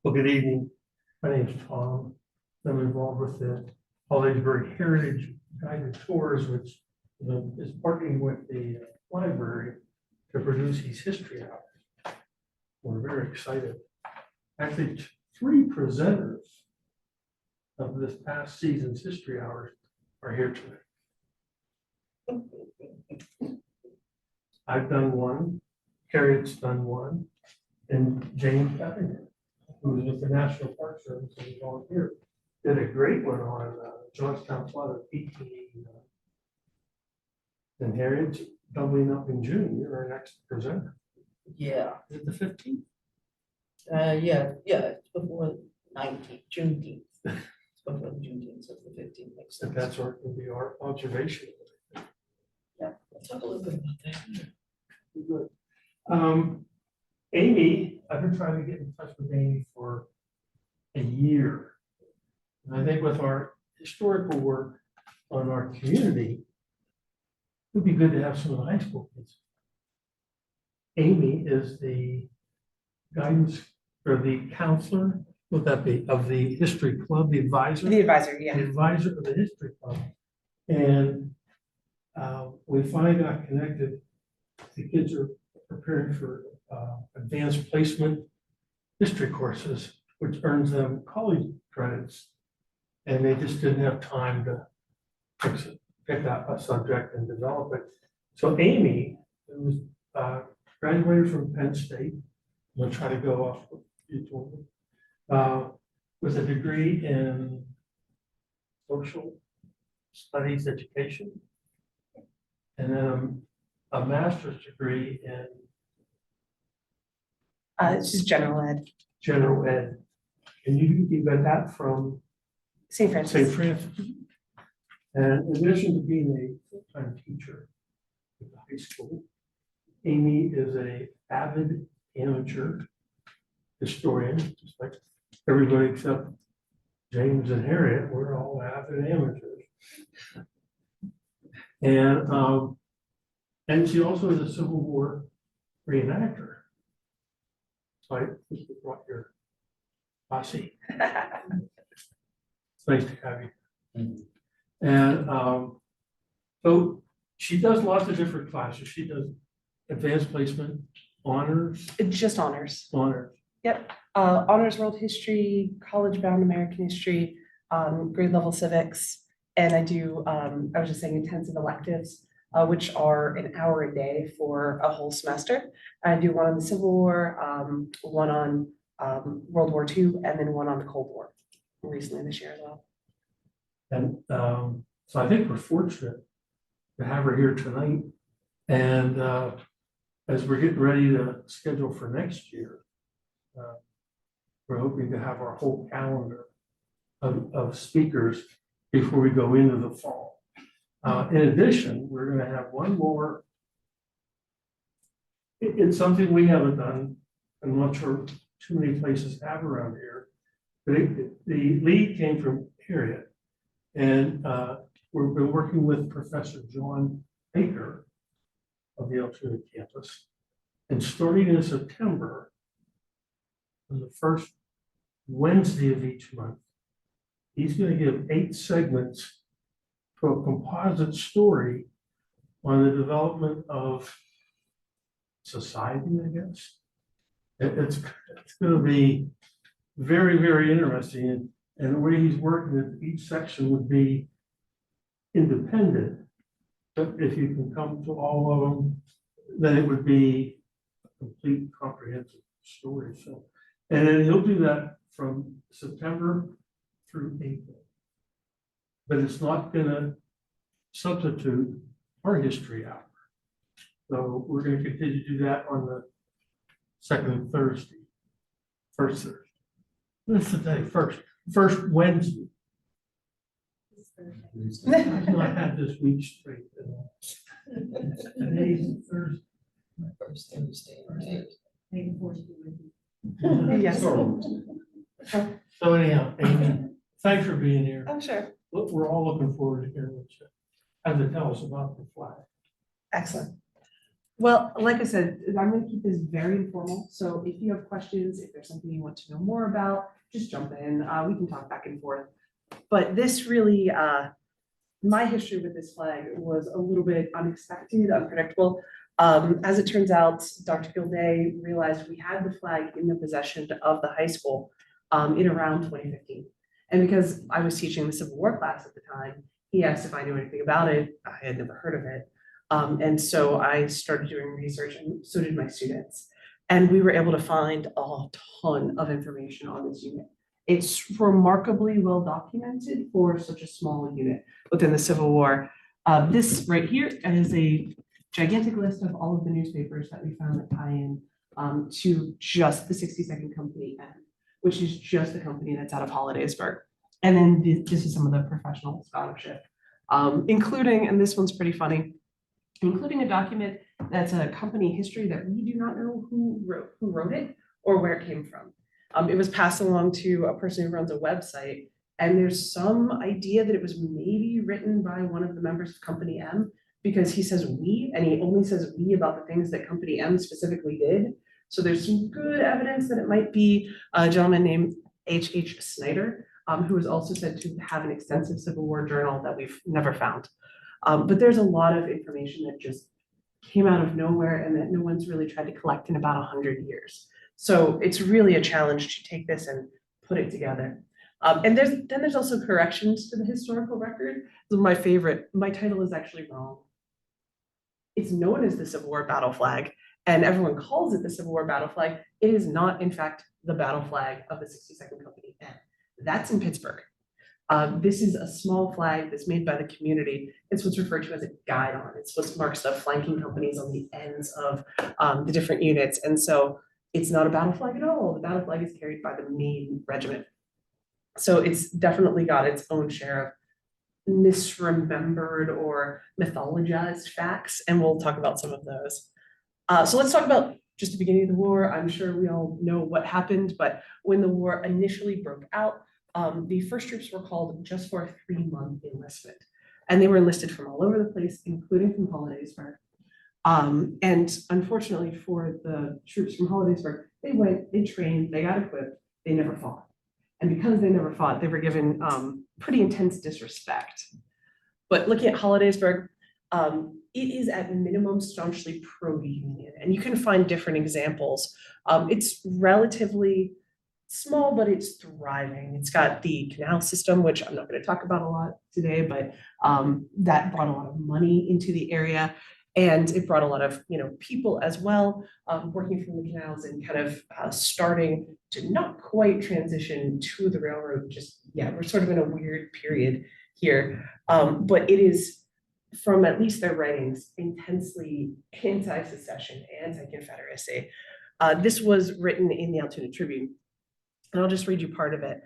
Well, good evening. My name is Tom. I'm involved with the Hollidaysburg Heritage Guided Tours, which is partnering with the library to produce these history hours. We're very excited. Actually, three presenters of this past season's history hours are here today. I've done one, Harriet's done one, and James Eppingham, who was with the National Park Service and volunteer, did a great one on Georgetown flood of 1889. And Harriet's doubling up in June. You're our next presenter. Yeah, Is it the 15th? yeah, it's before 19th, Juneteenth. It's before the Juneteenth, so it's the 15th makes And sense. that's our, will be our observation. Yeah, let's talk a little bit about that. Good. Amy, I've been trying to get in touch with Amy for a year. And I think with our historical work on our community, it would be good to have some of the high school kids. Amy is the guidance or the counselor, would that be, of the history club, the advisor? The advisor, yeah. The advisor of the history club. And we finally got connected. The kids are preparing for advanced placement history courses, which earns them college credits. And they just didn't have time to pick up a subject and develop it. So Amy, who was graduated from Penn State, I'm gonna try to go off what you told me, with a degree in social studies education, and then a master's degree in It's just general ed. general ed. And you got that from St. Francis. St. Francis. And in addition to being a full-time teacher at the high school, Amy is an avid amateur historian, just like everybody except James and Harriet. We're all avid amateurs. And she also is a Civil War Re-enactor. So I just brought your posse. It's nice to have you. And so she does lots of different classes. She does advanced placement, honors, Just honors. honors. Honors world history, college bound American history, grade level civics. And I do, I was just saying intensive electives, which are an hour a day for a whole semester. I do one on the Civil War, one on World War II, and then one on the Cold War recently this year as well. And so I think we're fortunate to have her here tonight. And as we're getting ready to schedule for next year, we're hoping to have our whole calendar of speakers before we go into the fall. In addition, we're going to have one more. It's something we haven't done. I'm not sure too many places have around here. But the lead came from Harriet. And we've been working with Professor John Baker of the Altoona campus. And starting in September, on the first Wednesday of each month, he's going to give 8 segments to a composite story on the development of society, I guess. It's going to be very, very interesting. And the way he's working it, each section would be independent. But if you can come to all of them, then it would be a complete comprehensive story. So, and then he'll do that from September through April. But it's not going to substitute our history hour. So we're going to continue to do that on the second Thursday, first Thursday. What's the day? First Wednesday. I had this week straight. Today's Thursday. First Thursday, right? Yes. So anyhow, Amy, thanks for being here. I'm sure. Look, we're all looking forward to hearing what you have to tell us about the flag. Excellent. Well, like I said, I'm gonna keep this very informal, so if you have questions, if there's something you want to know more about, just jump in, we can talk back and forth. But this really, my history with this flag was a little bit unexpected, unpredictable. As it turns out, Dr. Gilday realized we had the flag in the possession of the high school in around 2015. And because I was teaching the Civil War class at the time, he asked if I knew anything about it. I had never heard of it. And so I started doing research, and so did my students. And we were able to find a ton of information on this unit. It's remarkably well documented for such a small unit within the Civil War. This right here is a gigantic list of all of the newspapers that we found that tie in to just the 62nd Company M, which is just the company that's out of Hollidaysburg. And then this is some of the professional scholarship, including, and this one's pretty funny, including a document that's a company history that we do not know who wrote it or where it came from. It was passed along to a person who runs a website, and there's some idea that it was maybe written by one of the members of Company M, because he says we, and he only says we about the things that Company M specifically did. So there's some good evidence that it might be a gentleman named H.H. Snyder, who is also said to have an extensive Civil War journal that we've never found. But there's a lot of information that just came out of nowhere and that no one's really tried to collect in about 100 years. So it's really a challenge to take this and put it together. And then there's also corrections to the historical record. This is my favorite. My title is actually wrong. It's known as the Civil War battle flag, and everyone calls it the Civil War battle flag. It is not, in fact, the battle flag of the 62nd Company M. That's in Pittsburgh. This is a small flag that's made by the community. It's what's referred to as a guidon. It's what marks the flanking companies on the ends of the different units. And so it's not a battle flag at all. The battle flag is carried by the main regiment. So it's definitely got its own share of misremembered or mythologized facts, and we'll talk about some of those. So let's talk about just the beginning of the war. I'm sure we all know what happened, but when the war initially broke out, the first troops were called just for a 3-month enlistment, and they were enlisted from all over the place, including from Hollidaysburg. And unfortunately for the troops from Hollidaysburg, they went, they trained, they got equipped, they never fought. And because they never fought, they were given pretty intense disrespect. But looking at Hollidaysburg, it is at minimum staunchly pro-union, and you can find different examples. It's relatively small, but it's thriving. It's got the canal system, which I'm not going to talk about a lot today, but that brought a lot of money into the area. And it brought a lot of people as well, working from the canals and kind of starting to not quite transition to the railroad just yet. We're sort of in a weird period here, but it is, from at least their writings, intensely anti-secession, anti-Confederacy. This was written in the Altoona Tribune, and I'll just read you part of it.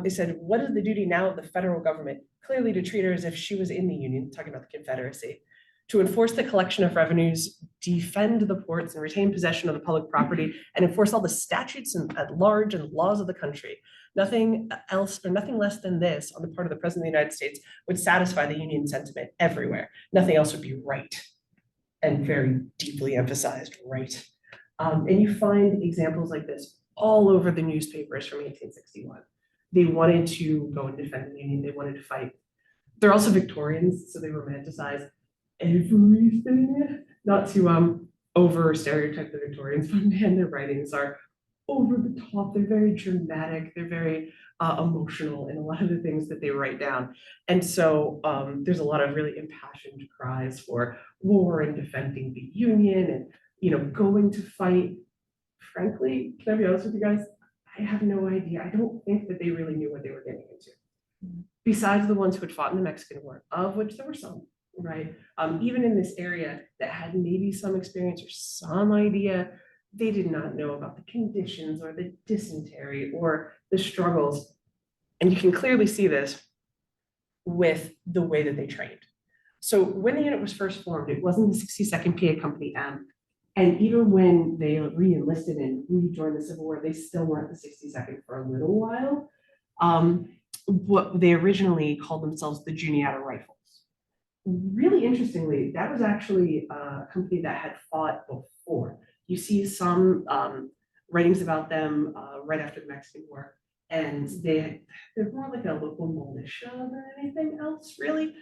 It said, "What is the duty now of the federal government? Clearly to treat her as if she was in the Union," talking about the Confederacy, "to enforce the collection of revenues, defend the ports, and retain possession of the public property, and enforce all the statutes at large and laws of the country. Nothing else or nothing less than this on the part of the President of the United States would satisfy the Union sentiment everywhere. Nothing else would be right," and very deeply emphasized right. And you find examples like this all over the newspapers from 1861. They wanted to go and defend the Union. They wanted to fight. They're also Victorians, so they romanticize everything, not to over stereotype the Victorians, but man, their writings are over the top. They're very dramatic. They're very emotional in a lot of the things that they write down. And so there's a lot of really impassioned cries for war and defending the Union and going to fight. Frankly, can I be honest with you guys? I have no idea. I don't think that they really knew what they were getting into. Besides the ones who had fought in the Mexican War, of which there were some, right? Even in this area that had maybe some experience or some idea, they did not know about the conditions or the dysentery or the struggles. And you can clearly see this with the way that they trained. So when the unit was first formed, it wasn't the 62nd PA Company M. And even when they re-enlisted and rejoined the Civil War, they still weren't the 62nd for a little while. What they originally called themselves the Juniata Rifles. really interestingly, that was actually a company that had fought before. You see some writings about them right after the Mexican War, and they're more like a local militia than anything else, really.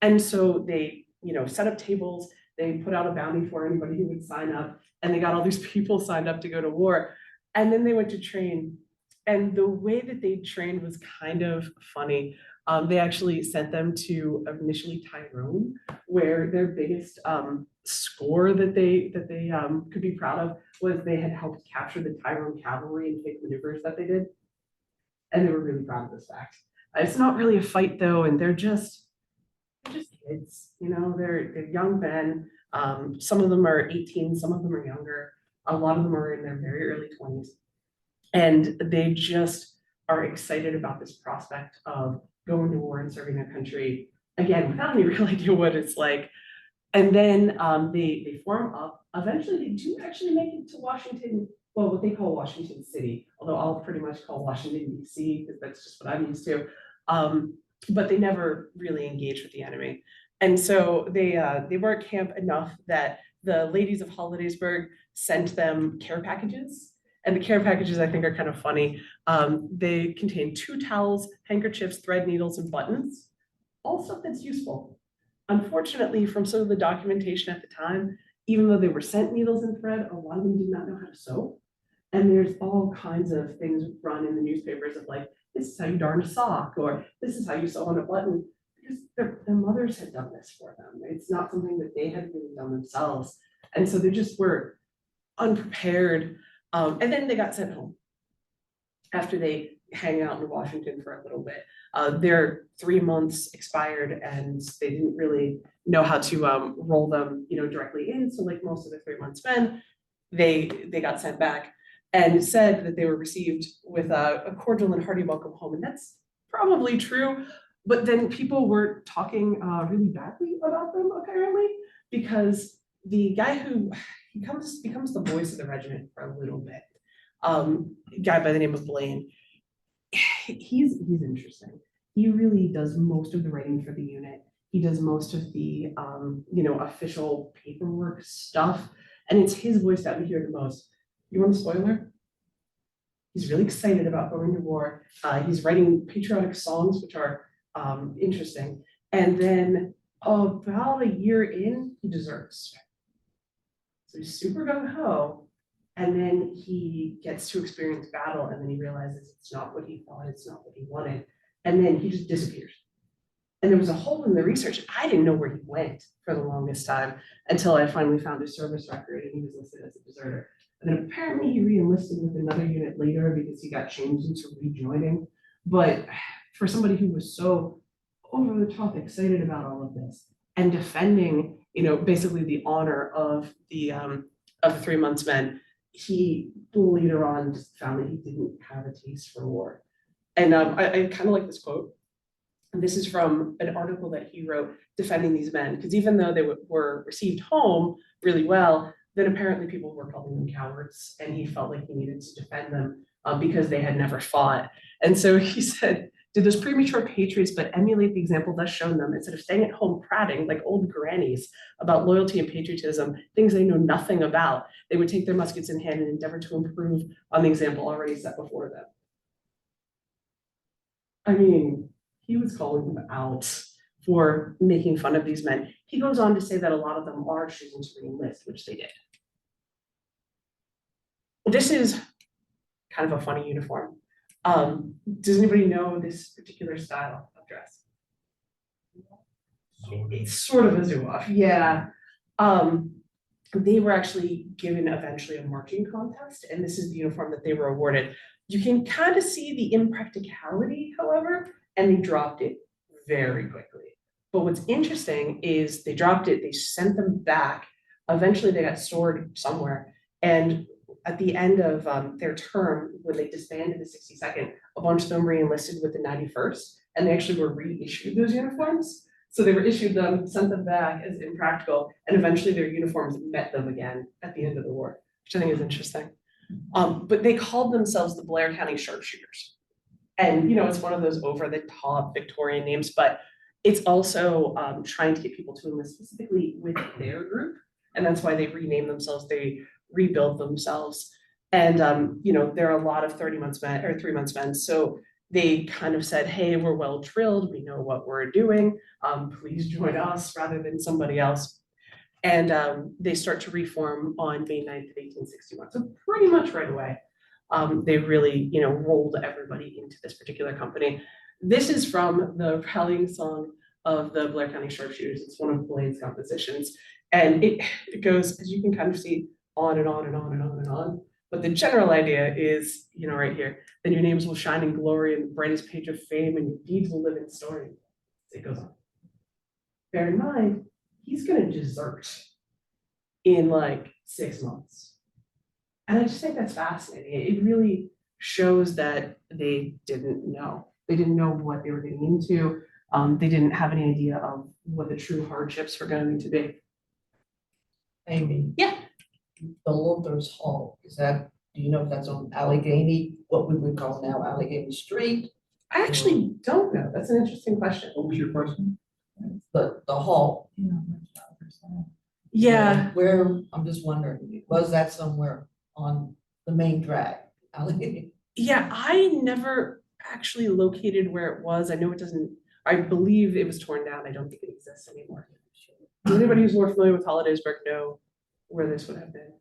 And so they, set up tables, they put out a bounty for anybody who would sign up, and they got all these people signed up to go to war. And then they went to train. And the way that they trained was kind of funny. They actually sent them to initially Tyrone, where their biggest score that they could be proud of was they had helped capture the Tyrone cavalry and fake maneuvers that they did. And they were really proud of this fact. It's not really a fight though, and they're just kids, they're young men. Some of them are 18, some of them are younger. A lot of them are in their very early 20s. And they just are excited about this prospect of going to war and serving their country, again, without any real idea what it's like. And then they form up. Eventually, they do actually make it to Washington, well, what they call Washington City, although I'll pretty much call Washington, D.C., because that's just what I'm used to. But they never really engage with the enemy. And so they were at camp enough that the ladies of Hollidaysburg sent them care packages. And the care packages, I think, are kind of funny. They contain 2 towels, handkerchiefs, thread needles, and buttons. All stuff that's useful. Unfortunately, from some of the documentation at the time, even though they were sent needles and thread, a lot of them did not know how to sew. And there's all kinds of things run in the newspapers of like, this is how you darn a sock, or this is how you sew on a button, because their mothers had done this for them. It's not something that they had really done themselves. And so they just were unprepared. And then they got sent home after they hang out in Washington for a little bit. Their 3 months expired and they didn't really know how to roll them, directly in. So like most of the 3 months spent, they got sent back and said that they were received with a cordial and hearty welcome home. And that's probably true. But then people were talking really badly about them, apparently, because the guy who becomes the voice of the regiment for a little bit, a guy by the name of Blaine, he's interesting. He really does most of the writing for the unit. He does most of the official paperwork stuff, and it's his voice that we hear the most. You want a spoiler? He's really excited about going to war. He's writing patriotic songs, which are interesting. And then about a year in, he deserts. So he's super gung-ho, and then he gets to experience battle, and then he realizes it's not what he thought, it's not what he wanted, and then he just disappears. And there was a hole in the research. I didn't know where he went for the longest time until I finally found his service record, and he was listed as a deserter. And then apparently he re-enlisted with another unit later because he got changed into rejoining. But for somebody who was so over the top excited about all of this and defending, basically the honor of the 3 months men, he later on just found that he didn't have a taste for war. And I kind of like this quote. And this is from an article that he wrote defending these men, because even though they were received home really well, then apparently people were calling them cowards, and he felt like he needed to defend them because they had never fought. And so he said, "Did those premature patriots but emulate the example thus shown them, instead of staying at home prating like old grannies about loyalty and patriotism, things they know nothing about, they would take their muskets in hand and endeavor to improve on the example already set before them." I mean, he was calling them out for making fun of these men. He goes on to say that a lot of them are choosing to re-enlist, which they did. This is kind of a funny uniform. Does anybody know this particular style of dress? It's sort of a Zouave, yeah. They were actually given eventually a marching contest, and this is the uniform that they were awarded. You can kind of see the impracticality, however, and they dropped it very quickly. But what's interesting is they dropped it, they sent them back. Eventually they got stored somewhere. And at the end of their term, when they disbanded the 62nd, a bunch of them re-enlisted with the 91st, and they actually were reissued those uniforms. So they were issued them, sent them back as impractical, and eventually their uniforms met them again at the end of the war, which I think is interesting. But they called themselves the Blair County Sharpshooters. And, it's one of those over the top Victorian names, but It's also trying to get people to enlist specifically with their group. And that's why they rename themselves, they rebuild themselves. And, there are a lot of 30 months men or 3 months men. So they kind of said, hey, we're well drilled. We know what we're doing. Please join us rather than somebody else. And they start to reform on May 9th of 1861. So pretty much right away, they really, rolled everybody into this particular company. This is from the rallying song of the Blair County Sharpshooters. It's one of Blaine's compositions. And it goes, as you can kind of see, on and on and on and on and on. But the general idea is, right here, then your names will shine in glory in the brightest page of fame and your deeds will live in story. It goes on. Bear in mind, he's going to desert in like 6 months. And I just think that's fascinating. It really shows that they didn't know. They didn't know what they were getting into. They didn't have any idea of what the true hardships were going to be. Amy. Yeah. The Luther's Hall, do you know if that's on Allegheny, what we would call now Allegheny Street? I actually don't know. That's an interesting question. What was your question? The hall. Yeah. Where, I'm just wondering, was that somewhere on the main drag? Allegheny? Yeah, I never actually located where it was. I know it doesn't, I believe it was torn down. I don't think it exists anymore. Does anybody who's more familiar with Hollidaysburg know where this would have been?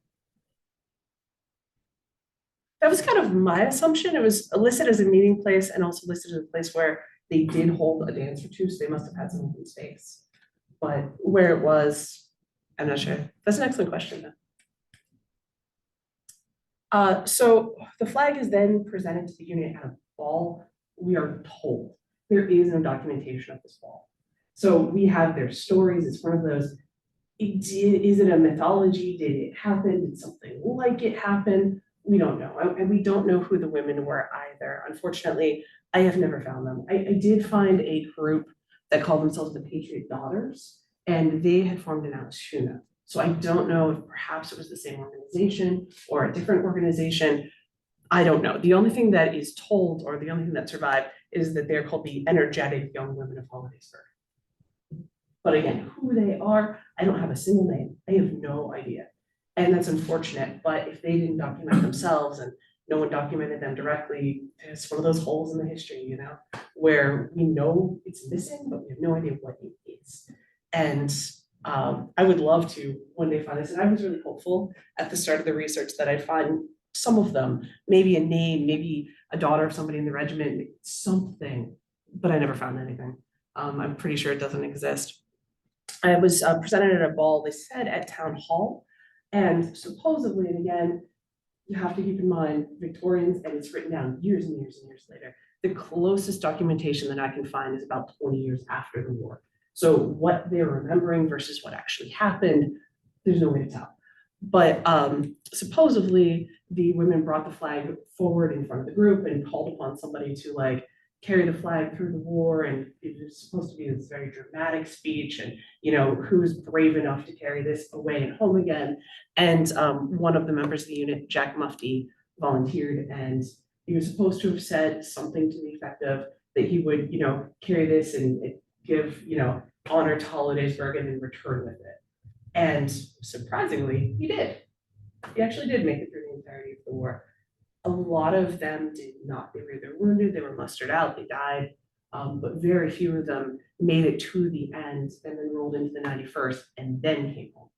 That was kind of my assumption. It was listed as a meeting place and also listed as a place where they did hold a dance or two, so they must have had some open space. But where it was, I'm not sure. That's an excellent question, though. So the flag is then presented to the Union at a ball. We are told there is no documentation of this ball. So we have their stories. It's one of those, is it a mythology? Did it happen? Did something like it happen? We don't know. And we don't know who the women were either. Unfortunately, I have never found them. I did find a group that called themselves the Patriot Daughters, and they had formed in Altoona. So I don't know if perhaps it was the same organization or a different organization. I don't know. The only thing that is told, or the only thing that survived, is that they're called the Energetic Young Women of Hollidaysburg. But again, who they are, I don't have a single name. I have no idea. And that's unfortunate, but if they didn't document themselves and no one documented them directly, it's one of those holes in the history, where we know it's missing, but we have no idea what it is. And I would love to one day find this. And I was really hopeful at the start of the research that I'd find some of them, maybe a name, maybe a daughter of somebody in the regiment, something, but I never found anything. I'm pretty sure it doesn't exist. I was presented at a ball, they said at Town Hall, and supposedly, and again, you have to keep in mind Victorians, and it's written down years and years and years later. The closest documentation that I can find is about 20 years after the war. So what they're remembering versus what actually happened, there's no way to tell. But supposedly the women brought the flag forward in front of the group and called upon somebody to carry the flag through the war, and it was supposed to be this very dramatic speech, and who's brave enough to carry this away and home again. And one of the members of the unit, Jack Mufti, volunteered, and he was supposed to have said something to the effect of that he would carry this and give honor to Hollidaysburg and then return with it. And surprisingly, he did. He actually did make it through the entirety of the war. A lot of them did not. They were either wounded, they were mustered out, they died, but very few of them made it to the end and then rolled into the 91st and then came home.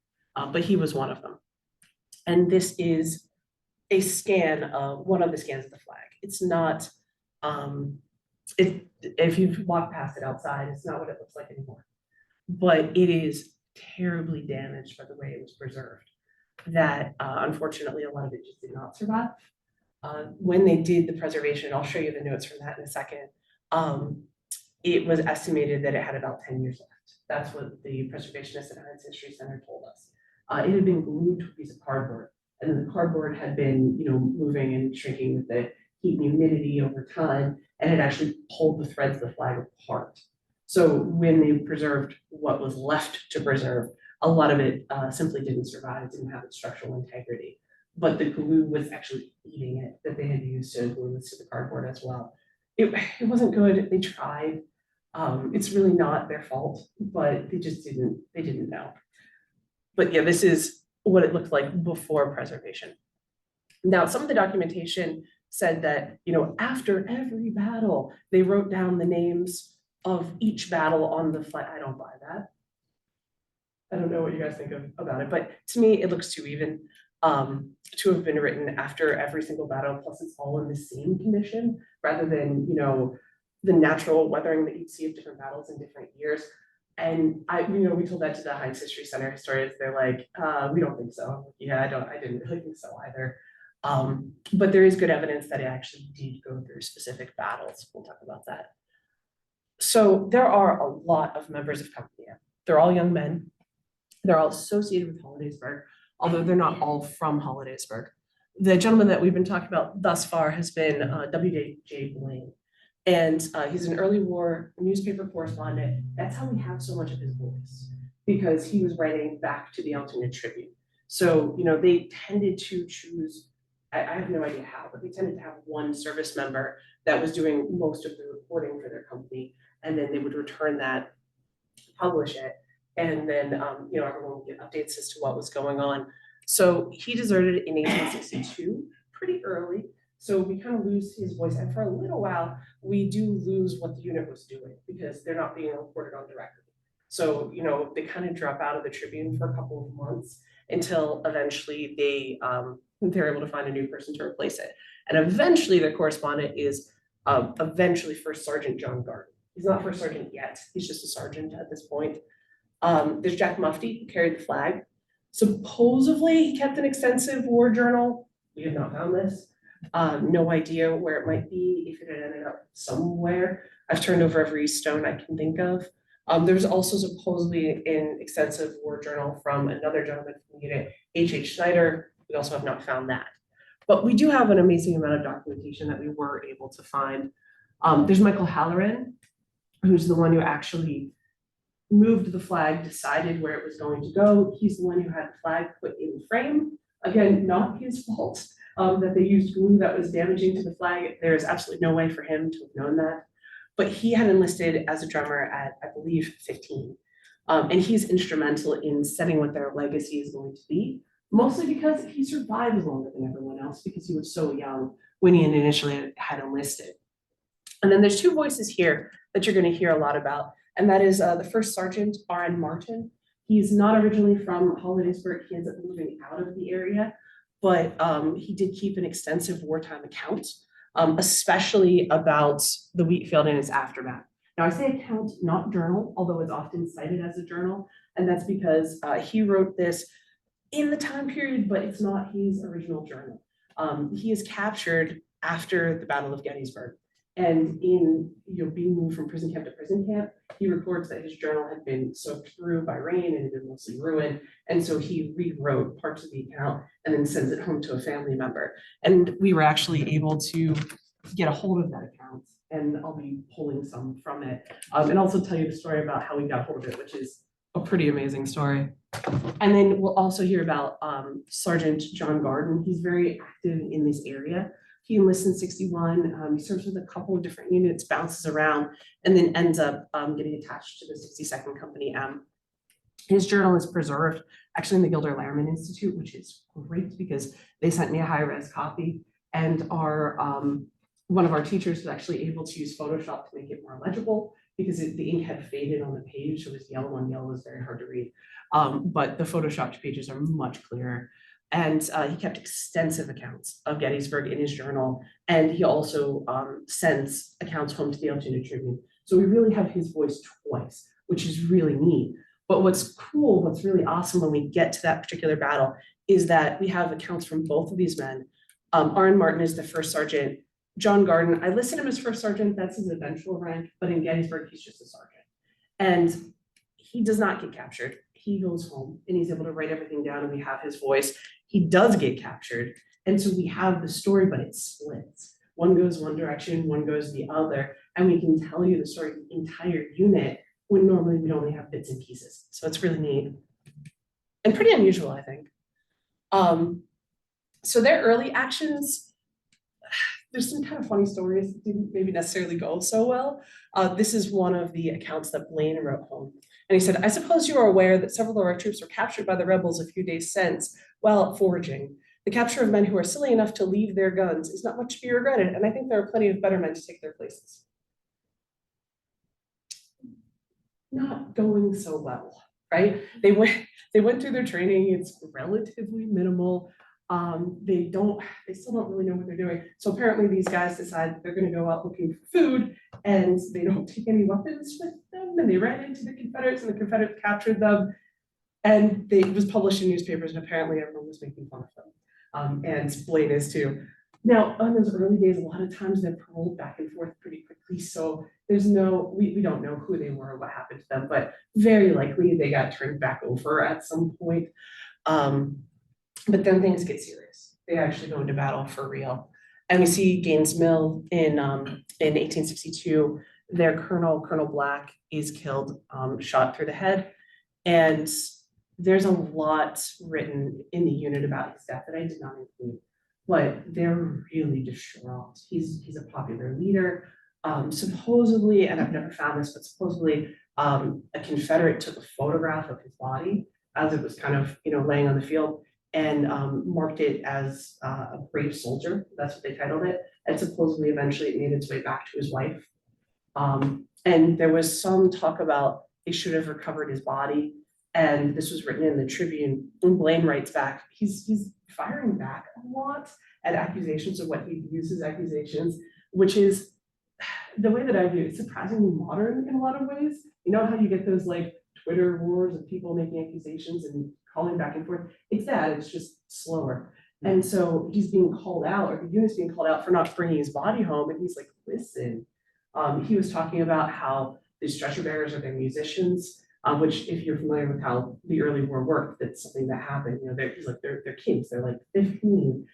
But he was one of them. And this is a scan of one of the scans of the flag. It's not, if you've walked past it outside, it's not what it looks like anymore. But it is terribly damaged by the way it was preserved. That unfortunately, a lot of it just did not survive. When they did the preservation, I'll show you the notes from that in a second. It was estimated that it had about 10 years left. That's what the preservationists at Heinz History Center told us. It had been glued to a piece of cardboard, and then the cardboard had been, moving and shrinking with the heat and humidity over time, and it actually pulled the threads of the flag apart. So when they preserved what was left to preserve, a lot of it simply didn't survive. It didn't have its structural integrity. But the glue was actually eating it that they had used to glue this to the cardboard as well. It wasn't good. They tried. It's really not their fault, but they didn't know. But yeah, this is what it looked like before preservation. Now, some of the documentation said that, after every battle, they wrote down the names of each battle on the flag. I don't buy that. I don't know what you guys think about it, but to me, it looks too even to have been written after every single battle, plus it's all in the same condition, rather than, the natural weathering that you'd see of different battles in different years. And we told that to the Heinz History Center historians. They're like, we don't think so. Yeah, I didn't really think so either. But there is good evidence that it actually did go through specific battles. We'll talk about that. So there are a lot of members of company. They're all young men. They're all associated with Hollidaysburg, although they're not all from Hollidaysburg. The gentleman that we've been talking about thus far has been W.J. Blaine. And he's an early war newspaper correspondent. That's how we have so much of his voice, because he was writing back to the Alternate Tribune. So, they tended to choose, I have no idea how, but they tended to have one service member that was doing most of the reporting for their company. And then they would return that, publish it. And then, everyone would get updates as to what was going on. So he deserted in 1862, pretty early. So we kind of lose his voice. And for a little while, we do lose what the unit was doing because they're not being reported on directly. So, they kind of drop out of the Tribune for a couple of months until eventually they're able to find a new person to replace it. And eventually their correspondent is eventually First Sergeant John Garden. He's not First Sergeant yet. He's just a sergeant at this point. There's Jack Mufti, who carried the flag. Supposedly, he kept an extensive war journal. We have not found this. No idea where it might be, if it had ended up somewhere. I've turned over every stone I can think of. There's also supposedly an extensive war journal from another gentleman from the unit, H.H. Snyder. We also have not found that. But we do have an amazing amount of documentation that we were able to find. There's Michael Halloran, who's the one who actually moved the flag, decided where it was going to go. He's the one who had the flag put in the frame. Again, not his fault that they used glue that was damaging to the flag. There's absolutely no way for him to have known that. But he had enlisted as a drummer at, I believe, 15. And he's instrumental in setting what their legacy is going to be, mostly because he survived longer than everyone else because he was so young when he initially had enlisted. And then there's two voices here that you're going to hear a lot about. And that is the First Sergeant, R.N. Martin. He's not originally from Hollidaysburg. He ends up moving out of the area, but he did keep an extensive wartime account, especially about the wheat field and its aftermath. Now I say account, not journal, although it's often cited as a journal. And that's because he wrote this in the time period, but it's not his original journal. He is captured after the Battle of Gettysburg. And in being moved from prison camp to prison camp, he reports that his journal had been soaked through by rain and had been mostly ruined. And so he rewrote parts of the account and then sends it home to a family member. And we were actually able to get a hold of that account, and I'll be pulling some from it. And also tell you the story about how we got hold of it, which is a pretty amazing story. And then we'll also hear about Sergeant John Garden. He's very active in this area. He enlists in 61, he serves with a couple of different units, bounces around, and then ends up getting attached to the 62nd Company M. His journal is preserved actually in the Gilder Lehrman Institute, which is great because they sent me a high-res copy, and one of our teachers was actually able to use Photoshop to make it more legible because the ink had faded on the page, so it was yellow on yellow, was very hard to read. But the Photoshopped pages are much clearer. And he kept extensive accounts of Gettysburg in his journal. And he also sends accounts home to the Alternate Tribune. So we really have his voice twice, which is really neat. But what's cool, what's really awesome when we get to that particular battle is that we have accounts from both of these men. R.N. Martin is the First Sergeant. John Garden, I listed him as First Sergeant, that's his eventual rank, but in Gettysburg, he's just a sergeant. And he does not get captured. He goes home and he's able to write everything down, and we have his voice. He does get captured. And so we have the story, but it splits. One goes one direction, one goes the other. And we can tell you the story of the entire unit when normally we only have bits and pieces. So it's really neat and pretty unusual, I think. So their early actions, there's some kind of funny stories that didn't maybe necessarily go so well. This is one of the accounts that Blaine wrote home. And he said, I suppose you are aware that several of our troops were captured by the rebels a few days since while out foraging. The capture of men who are silly enough to leave their guns is not much to be regretted, and I think there are plenty of better men to take their places. Not going so well, right? They went through their training, it's relatively minimal. They still don't really know what they're doing. So apparently these guys decide they're gonna go out looking for food and they don't take any weapons with them, and they ran into the Confederates and the Confederates captured them. And it was published in newspapers, and apparently everyone was making fun of them. And Blaine is too. Now, on those early days, a lot of times they're paroled back and forth pretty quickly. So there's we don't know who they were or what happened to them, but very likely they got turned back over at some point. But then things get serious. They actually go into battle for real. And we see Gaines Mill in 1862, their Colonel Black is killed, shot through the head. And there's a lot written in the unit about his death that I did not include, but they're really distraught. He's a popular leader. Supposedly, and I've never found this, but supposedly a Confederate took a photograph of his body as it was kind of, laying on the field, and marked it as a brave soldier. That's what they titled it. And supposedly eventually it made its way back to his wife. And there was some talk about they should have recovered his body. And this was written in the Tribune. And Blaine writes back, he's firing back a lot at accusations of what he views as accusations, which is the way that I view it, surprisingly modern in a lot of ways. You know how you get those like Twitter wars of people making accusations and calling back and forth? It's that, it's just slower. And so he's being called out, or the unit's being called out for not bringing his body home. And he's like, listen, he was talking about how the stretcher bearers are their musicians. Which, if you're familiar with how the early war worked, that's something that happened. They're kids, they're like 15.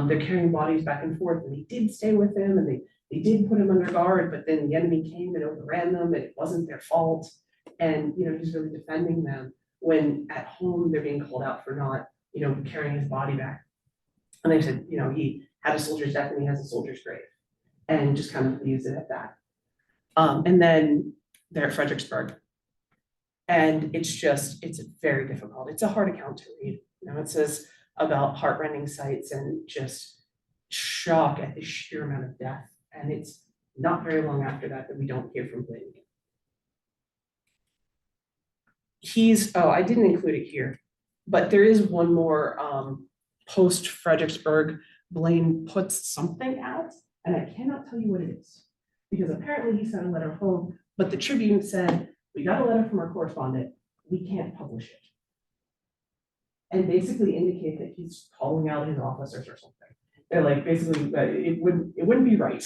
They're carrying bodies back and forth, and they did stay with him, and they did put him under guard, but then the enemy came and overran them, and it wasn't their fault. And he's really defending them when at home they're being called out for not, carrying his body back. And they said, he had a soldier's death and he has a soldier's grave, and just kind of leaves it at that. And then they're at Fredericksburg. And it's very difficult. It's a hard account to read. It says about heartrending sights and just shock at the sheer amount of death. And it's not very long after that we don't hear from Blaine again. I didn't include it here, but there is one more post Fredericksburg. Blaine puts something out, and I cannot tell you what it is, because apparently he sent a letter home, but the Tribune said, we got a letter from our correspondent, we can't publish it. And basically indicate that he's calling out his officers or something. They're like, basically, it wouldn't be right.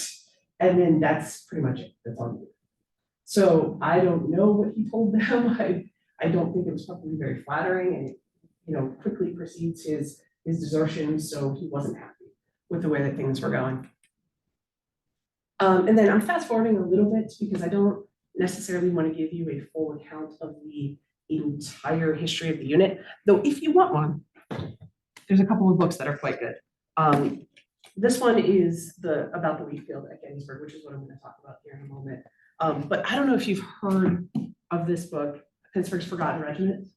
And then that's pretty much it, that's on you. So I don't know what he told them. I don't think it was probably very flattering, and quickly precedes his desertion, so he wasn't happy with the way that things were going. And then I'm fast forwarding a little bit because I don't necessarily want to give you a full account of the entire history of the unit, though if you want one, there's a couple of books that are quite good. This one is about the wheat field at Gettysburg, which is what I'm going to talk about here in a moment. But I don't know if you've heard of this book, Pittsburgh's Forgotten Regiment.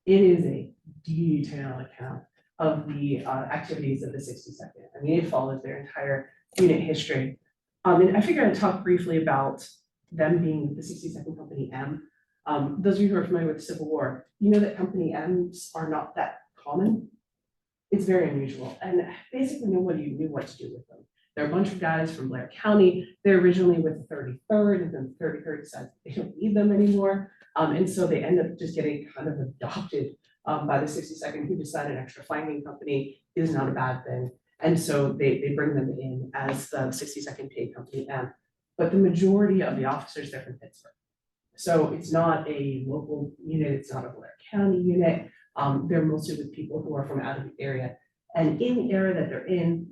It is a detailed account of the activities of the 62nd. I mean, it follows their entire unit history. And I figured I'd talk briefly about them being the 62nd Company M. Those of you who are familiar with the Civil War, you know that Company M's are not that common. It's very unusual, and basically nobody knew what to do with them. They're a bunch of guys from Blair County. They're originally with the 33rd, and then the 33rd decides they don't need them anymore. And so they end up just getting kind of adopted by the 62nd, who decide an extra flanking company is not a bad thing. And so they bring them in as the 62nd Paid Company M. But the majority of the officers, they're from Pittsburgh. So it's not a local unit, it's not a Blair County unit. They're mostly with people who are from out of the area. And in the area that they're in,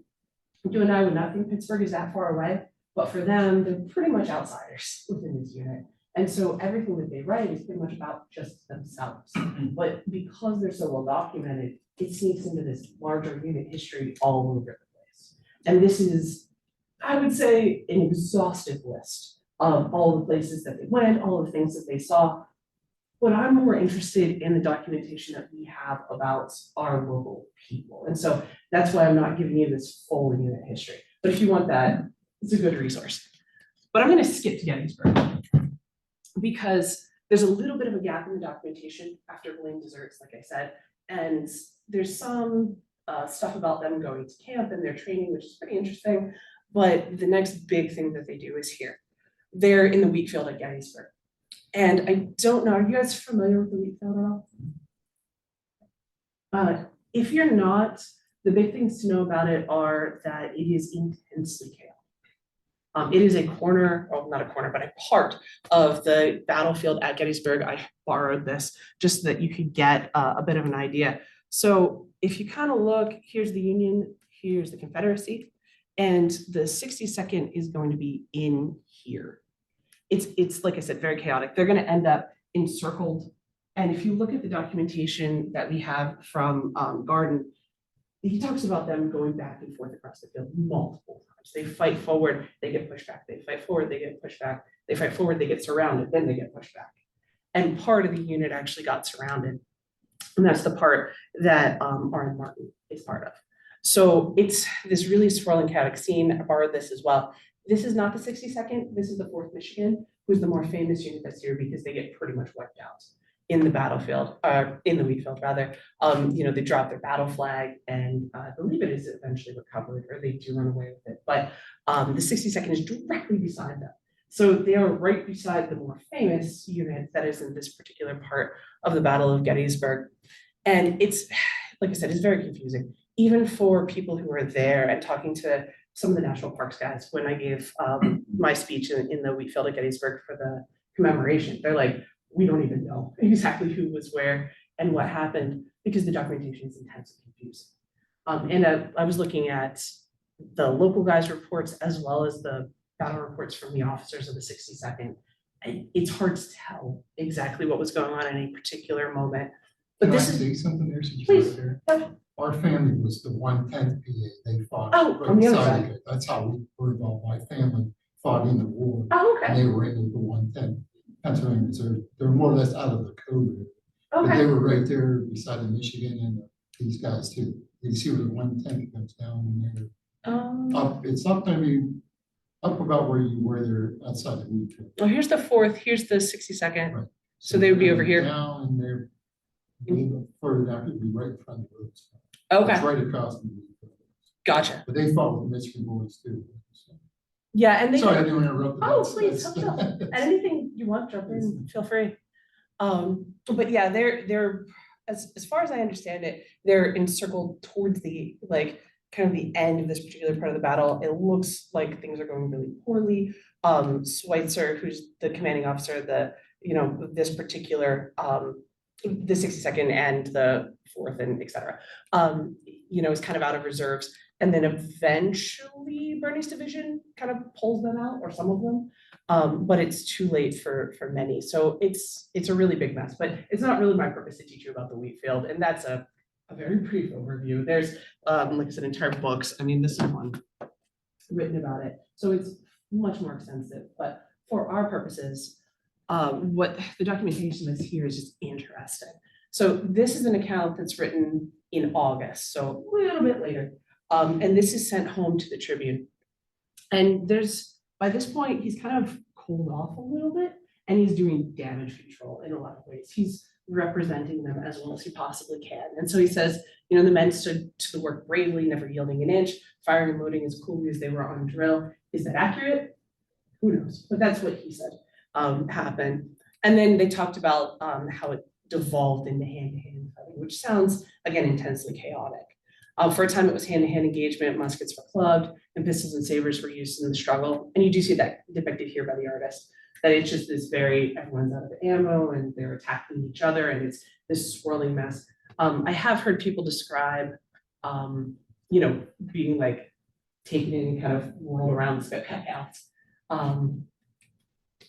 you and I would not think Pittsburgh is that far away, but for them, they're pretty much outsiders within this unit. And so everything that they write is pretty much about just themselves. But because they're so well documented, it sneaks into this larger unit history all over the place. And this is, I would say an exhaustive list of all the places that they went, all the things that they saw. But I'm more interested in the documentation that we have about our local people. And so that's why I'm not giving you this full unit history. But if you want that, it's a good resource. But I'm going to skip to Gettysburg because there's a little bit of a gap in the documentation after Blaine deserts, like I said, and there's some stuff about them going to camp and their training, which is pretty interesting. But the next big thing that they do is here. They're in the wheat field at Gettysburg. And I don't know, are you guys familiar with the wheat field at all? If you're not, the big things to know about it are that it is intensely chaotic. It is a corner, well, not a corner, but a part of the battlefield at Gettysburg. I borrowed this just so that you could get a bit of an idea. So if you kind of look, here's the Union, here's the Confederacy, and the 62nd is going to be in here. It's like I said, very chaotic. They're going to end up encircled. And if you look at the documentation that we have from Garden, he talks about them going back and forth across the field multiple times. They fight forward, they get pushed back. They fight forward, they get pushed back. They fight forward, they get surrounded, then they get pushed back. And part of the unit actually got surrounded. And that's the part that Arlen Martin is part of. So it's this really swirling, chaotic scene. I borrowed this as well. This is not the 62nd, this is the 4th Michigan, who's the more famous unit that's here because they get pretty much wiped out in the battlefield, in the wheat field rather. They drop their battle flag and I believe it is eventually recovered or they do run away with it. But the 62nd is directly beside them. So they are right beside the more famous unit that is in this particular part of the Battle of Gettysburg. And it's, like I said, it's very confusing, even for people who are there and talking to some of the national parks guys when I gave my speech in the wheat field at Gettysburg for the commemoration. They're like, we don't even know exactly who was where and what happened because the documentation is intensely confusing. And I was looking at the local guys' reports as well as the battle reports from the officers of the 62nd. And it's hard to tell exactly what was going on in a particular moment. But Can this I is say something there? Since please. you're there? Our family was the 110th PA. They fought. Oh, right on the other beside side. it. That's how we were involved. My family fought in the war. Oh, And okay. they were in the 110th Pennsylvania Reserve. They're more or less out of the code. But Okay. they were right there beside the Michigan and these guys too. You see where the 110th comes down and they're up. It's not going to be up about where you were there outside the wheat field. Well, here's the 4th, here's the 62nd. Right. So they would be over here. Down and they're a little bit further down, it'd be right in front of the roads. It's Okay, right across the wheat field. gotcha. But they fought with the Michigan boys too. So. Yeah, and they. Sorry, I didn't interrupt. Oh, please, and anything you want, jump in, feel free. But yeah, they're as far as I understand it, they're encircled towards the kind of the end of this particular part of the battle. It looks like things are going really poorly. Schweitzer, who's the commanding officer, this particular the 62nd and the 4th and et cetera, is kind of out of reserves. And then eventually Bernie's division kind of pulls them out, or some of them, but it's too late for many. So it's a really big mess, but it's not really my purpose to teach you about the wheat field. And that's a very brief overview. There's, like I said, entire books. I mean, this is one written about it. So it's much more extensive, but for our purposes, what the documentation that's here is just interesting. So this is an account that's written in August, so a little bit later. And this is sent home to the Tribune. And by this point, he's kind of cooled off a little bit and he's doing damage control in a lot of ways. He's representing them as well as he possibly can. And so he says, the men stood to the work bravely, never yielding an inch, firing and loading as coolly as they were on drill. Is that accurate? Who knows? But that's what he said happened. And then they talked about how it devolved into hand-to-hand fighting, which sounds, again, intensely chaotic. For a time, it was hand-to-hand engagement, muskets were clubbed, and pistols and sabers were used in the struggle. And you do see that depicted here by the artist, that it's just this everyone's out of ammo and they're attacking each other, and it's this swirling mess. I have heard people describe, being like taken in and kind of roll around, spit back out.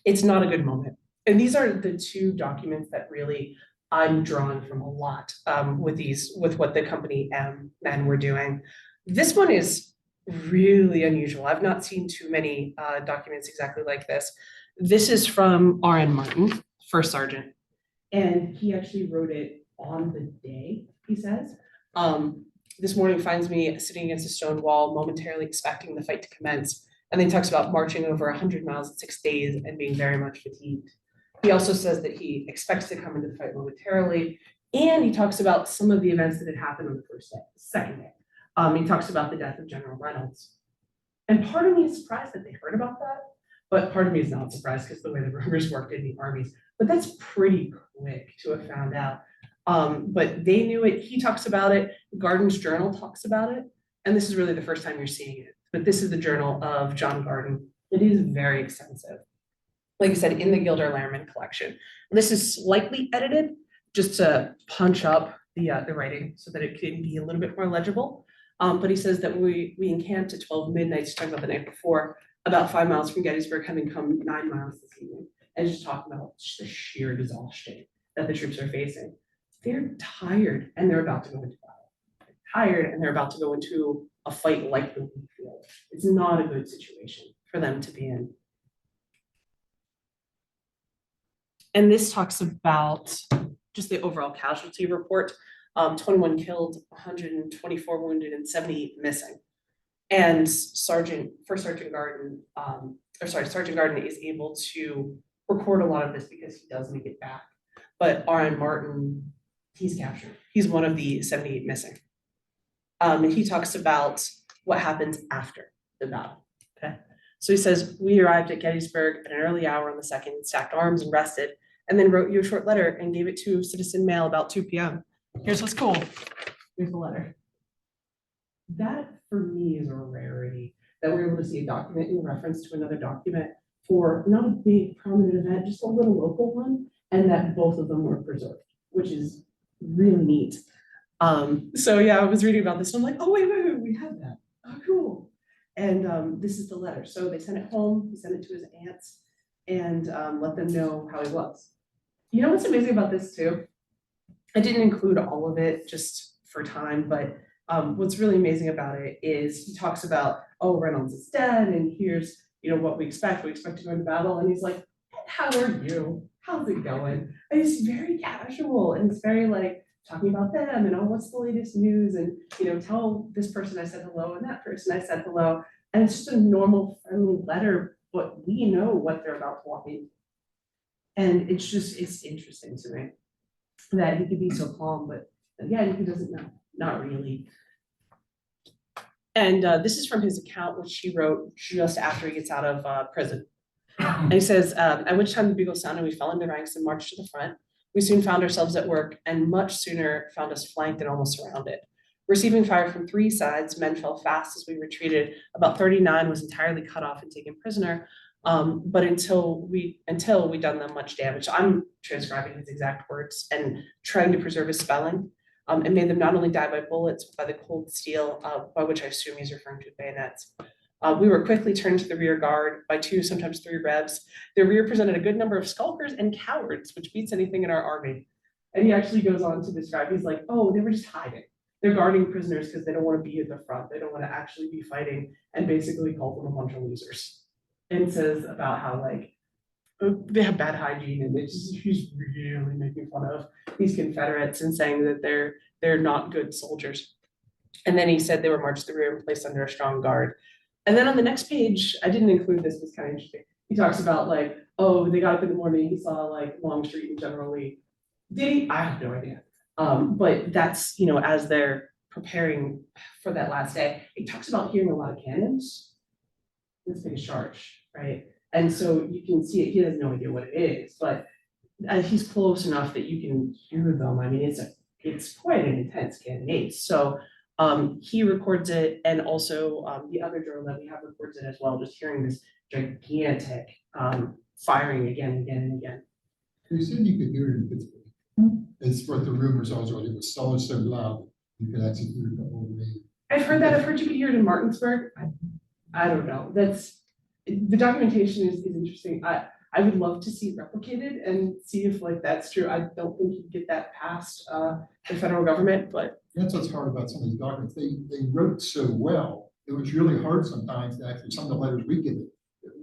It's not a good moment. And these are the two documents that really I'm drawn from a lot with what the company men were doing. This one is really unusual. I've not seen too many documents exactly like this. This is from R.N. Martin, First Sergeant. And he actually wrote it on the day, he says. This morning finds me sitting against a stone wall, momentarily expecting the fight to commence. And then he talks about marching over 100 miles in 6 days and being very much fatigued. He also says that he expects to come into the fight momentarily. And he talks about some of the events that had happened on the first day, the second day. He talks about the death of General Reynolds. And part of me is surprised that they heard about that, but part of me is not surprised because the way the rumors worked in the armies. But that's pretty quick to have found out. But they knew it. He talks about it. Garden's journal talks about it. And this is really the first time you're seeing it. But this is the journal of John Garden. It is very extensive. Like I said, in the Gilder Lehrman collection. This is slightly edited just to punch up the writing so that it can be a little bit more legible. But he says that we encamped at 12 midnight, he's talking about the night before, about 5 miles from Gettysburg, having come 9 miles this evening. And just talking about the sheer exhaustion that the troops are facing. They're tired and they're about to go into battle. They're tired and they're about to go into a fight like the wheat field. It's not a good situation for them to be in. And this talks about just the overall casualty report. 21 killed, 124 wounded, and 78 missing. And Sergeant Garden is able to record a lot of this because he does make it back. But R.N. Martin, he's captured. He's one of the 78 missing. And he talks about what happens after the battle. Okay. So he says, we arrived at Gettysburg at an early hour on the 2nd, stacked arms and rested, and then wrote you a short letter and gave it to Citizen Mail about 2 p.m. Here's what's cool. Here's the letter. That for me is a rarity that we're able to see a document in reference to another document for not a big prominent event, just a little local one, and that both of them were preserved, which is really neat. So yeah, I was reading about this and I'm like, oh, wait, we have that. Oh, cool. And this is the letter. So they sent it home, he sent it to his aunts and let them know how he was. You know what's amazing about this too? I didn't include all of it just for time, but what's really amazing about it is he talks about, oh, Reynolds is dead and here's, what we expect. We expect to go into battle. And he's like, how are you? How's it going? And it's very casual and it's very like talking about them and, oh, what's the latest news? And, tell this person I said hello and that person I said hello. And it's just a normal, friendly letter, but we know what they're about to walk into. And it's interesting to me that he could be so calm, but again, he doesn't know, not really. And this is from his account, which he wrote just after he gets out of prison. And he says, at which time the bugle sounded, we fell into ranks and marched to the front. We soon found ourselves at work and much sooner found us flanked and almost surrounded. Receiving fire from 3 sides, men fell fast as we retreated. About 39 was entirely cut off and taken prisoner. But until we done them much damage. I'm transcribing his exact words and trying to preserve his spelling. And made them not only die by bullets, but by the cold steel, by which I assume he's referring to bayonets. We were quickly turned to the rear guard by 2, sometimes 3 revs. The rear presented a good number of skulkers and cowards, which beats anything in our army. And he actually goes on to describe, he's like, oh, they were just hiding. They're guarding prisoners because they don't want to be at the front. They don't want to actually be fighting, and basically called them a bunch of losers. And says about how like they have bad hygiene and he's really making fun of these Confederates and saying that they're not good soldiers. And then he said they were marched to the rear and placed under a strong guard. And then on the next page, I didn't include this, it's kind of interesting. He talks about like, oh, they got up in the morning, he saw like Longstreet and General Lee. Did he? I have no idea. But that's, as they're preparing for that last day, he talks about hearing a lot of cannons. This big charge, right? And so you can see it, he has no idea what it is, but he's close enough that you can hear them. I mean, it's quite an intense cannonade. So he records it, and also the other journal that we have records it as well, just hearing this gigantic firing again and again and again. You said you could hear it in Pittsburgh. It's what the rumors are, it was so loud, you could actually hear the whole radio. I've heard that, I've heard you could hear it in Martinsburg. I don't know, the documentation is interesting. I would love to see it replicated and see if like that's true. I don't think you get that past the federal government, but that's what's hard about some of these documents. They wrote so well it was really hard sometimes to actually, some of the letters we get,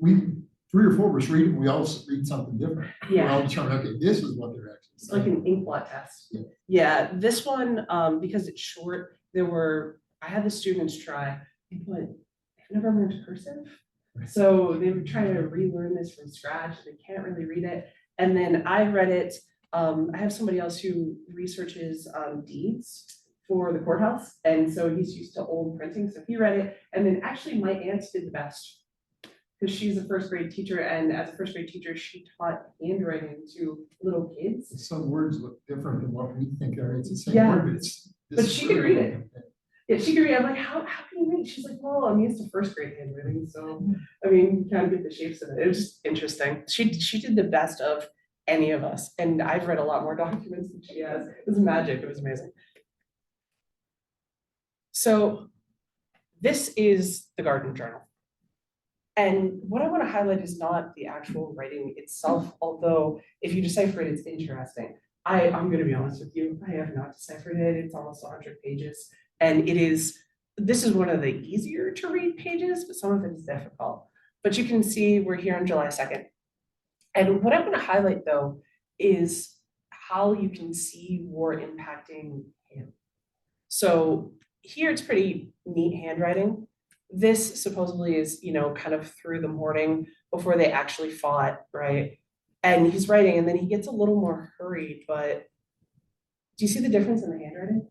we, 3 or 4 of us read them, we all read something different. We all determine, okay, this is what they're actually It's like saying. an ink blot test. Yeah. Yeah, this one, because it's short, I had the students try, they put, they've never learned cursive. So they were trying to relearn this from scratch, they can't really read it. And then I read it, I have somebody else who researches deeds for the courthouse. And so he's used to old printing, so he read it. And then actually my aunt did the best, because she's a first grade teacher, and as a first grade teacher, she taught handwriting to little kids. Some words look different than what we think are, it's the same Yeah. word, But she could read it. Yeah, she could read. I'm like, how can you read? She's like, well, I'm used to first grade handwriting, so I mean, you kind of get the shapes of it. It was just interesting. She did the best of any of us, and I've read a lot more documents than she has. It was magic. It was amazing. So this is the garden journal. And what I want to highlight is not the actual writing itself, although if you decipher it, it's interesting. I'm going to be honest with you, I have not deciphered it. It's almost 100 pages. And this is one of the easier to read pages, but some of it is difficult. But you can see we're here on July 2nd. And what I want to highlight though is how you can see war impacting him. So here it's pretty neat handwriting. This supposedly is, kind of through the morning before they actually fought, right? And he's writing and then he gets a little more hurried, but do you see the difference in the handwriting?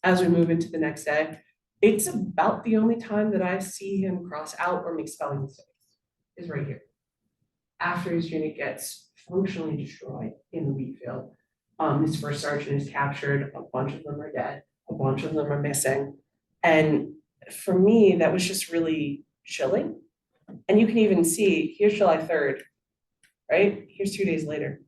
As we move into the next day, it's about the only time that I see him cross out or make spelling mistakes is right here. After his unit gets functionally destroyed in the wheat field, his first sergeant is captured, a bunch of them are dead, a bunch of them are missing. And for me, that was just really chilling. And you can even see, here's July 3rd, right? Here's 2 days later.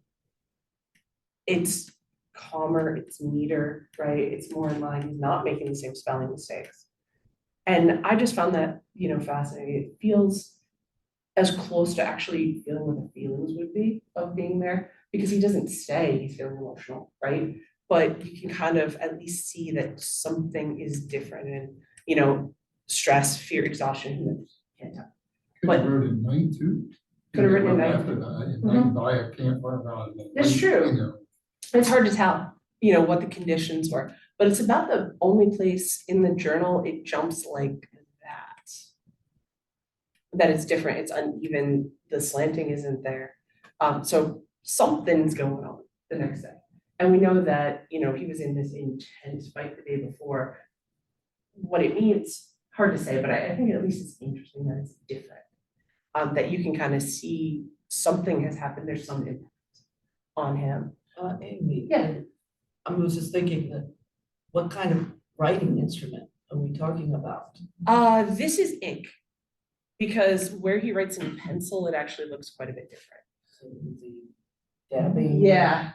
It's calmer, it's neater, right? It's more in line, he's not making the same spelling mistakes. And I just found that, fascinating. It feels as close to actually feeling what the feelings would be of being there, because he doesn't say he's feeling emotional, right? But you can kind of at least see that something is different and, stress, fear, exhaustion, who knows? Can't tell. Could have wrote at night too. Could have written at night. After that, night by a campfire. That's true. It's hard to tell, what the conditions were, but it's about the only place in the journal it jumps like that. That it's different, it's uneven, the slanting isn't there. So something's going on the next day. And we know that, he was in this intense fight the day before. What it means, hard to say, but I think at least it's interesting that it's different. That you can kind of see something has happened, there's some impact on him. Amy. Yeah. I was just thinking that, what kind of writing instrument are we talking about? This is ink, because where he writes in pencil, it actually looks quite a bit different. So the dabbing. Yeah,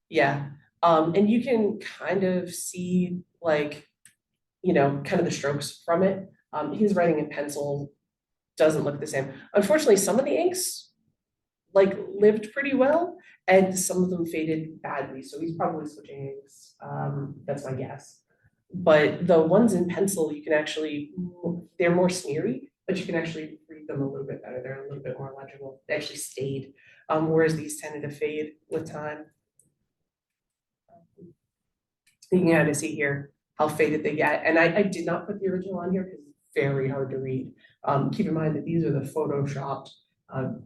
yeah. And you can kind of see kind of the strokes from it. His writing in pencil doesn't look the same. Unfortunately, some of the inks lived pretty well, and some of them faded badly. So he's probably switching inks. That's my guess. But the ones in pencil, you can actually, they're more smeary, but you can actually read them a little bit better. They're a little bit more legible. They actually stayed, whereas these tended to fade with time. You can kind of see here how faded they get. And I did not put the original on here because it's very hard to read. Keep in mind that these are the photoshopped,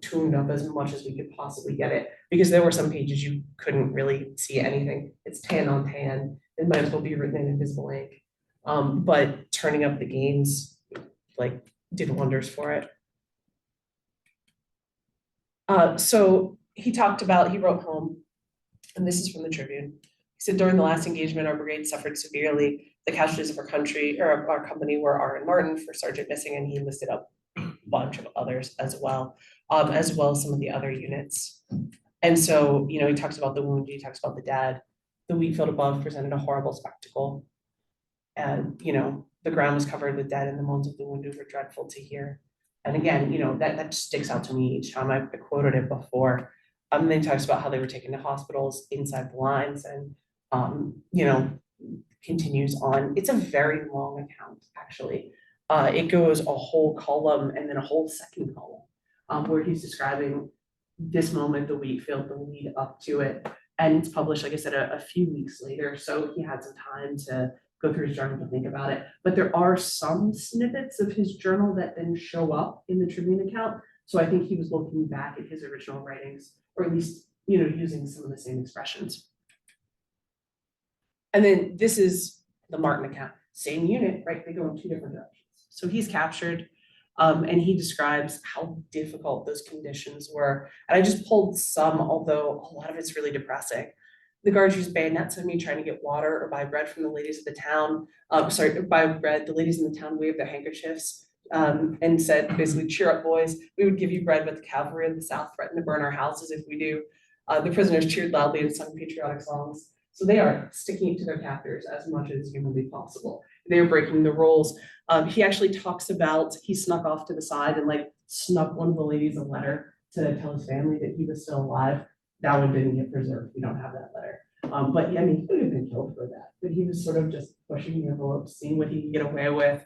tuned up as much as we could possibly get it, because there were some pages you couldn't really see anything. It's tan on tan. It might as well be written in invisible ink. But turning up the gains did wonders for it. So he wrote home, and this is from the Tribune. He said, during the last engagement, our brigade suffered severely. The casualties of our company were R. and Martin for Sergeant Missing, and he listed up a bunch of others as well as some of the other units. And so, he talks about the wounded, he talks about the dead. The wheat field above presented a horrible spectacle. And, the ground was covered with dead, and the moans of the wounded were dreadful to hear. And again, that sticks out to me each time. I quoted it before. Then he talks about how they were taken to hospitals inside the lines, and continues on. It's a very long account, actually. It goes a whole column and then a whole second column, where he's describing this moment, the wheat field, the lead up to it. And it's published, like I said, a few weeks later. So he had some time to go through his journal to think about it. But there are some snippets of his journal that then show up in the Tribune account. So I think he was looking back at his original writings, or at least, using some of the same expressions. And then this is the Martin account, same unit, right? They go in two different directions. So he's captured, and he describes how difficult those conditions were. And I just pulled some, although a lot of it's really depressing. The guards used bayonets on me trying to get water or buy bread from the ladies of the town. Buy bread. The ladies in the town waved their handkerchiefs and said, basically, cheer up, boys. We would give you bread, but the cavalry in the South threatened to burn our houses if we do. The prisoners cheered loudly and sung patriotic songs. So they are sticking it to their captors as much as humanly possible. They are breaking the rules. He actually talks about, he snuck off to the side and snuck one of the ladies a letter to tell his family that he was still alive. That one didn't get preserved. We don't have that letter. But yeah, he could have been killed for that. But he was sort of just pushing the envelope, seeing what he could get away with.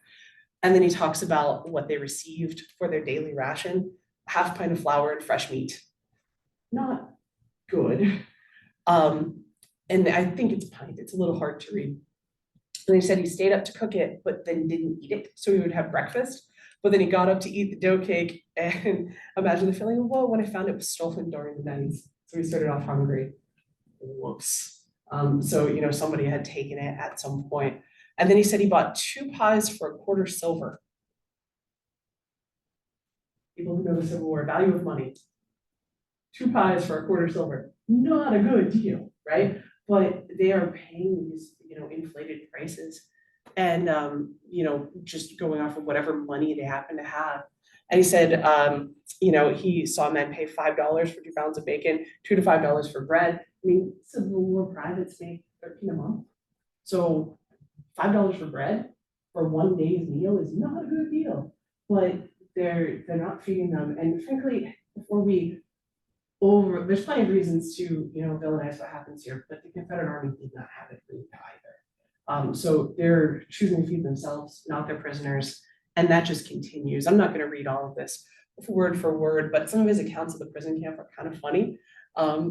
And then he talks about what they received for their daily ration: half pint of flour and fresh meat. Not good. And I think it's pint. It's a little hard to read. And he said he stayed up to cook it, but then didn't eat it. So he would have breakfast, but then he got up to eat the dough cake, and imagine the feeling of, whoa, when I found it was stolen during the night. So he started off hungry. Whoops. So, somebody had taken it at some point. And then he said he bought 2 pies for a quarter silver. People who know the Civil War, value of money. 2 pies for a quarter silver. Not a good deal, right? But they are paying these, inflated prices and, just going off of whatever money they happen to have. And he said, he saw men pay $5 for 2 pounds of bacon, $2 to $5 for bread. Civil War privates make $13 a month. So $5 for bread for one day's meal is not a good deal, but they're not feeding them. And frankly, there's plenty of reasons to, villainize what happens here, but the Confederate Army did not have it really either. So they're choosing to feed themselves, not their prisoners. And that just continues. I'm not going to read all of this word for word, but some of his accounts of the prison camp are kind of funny.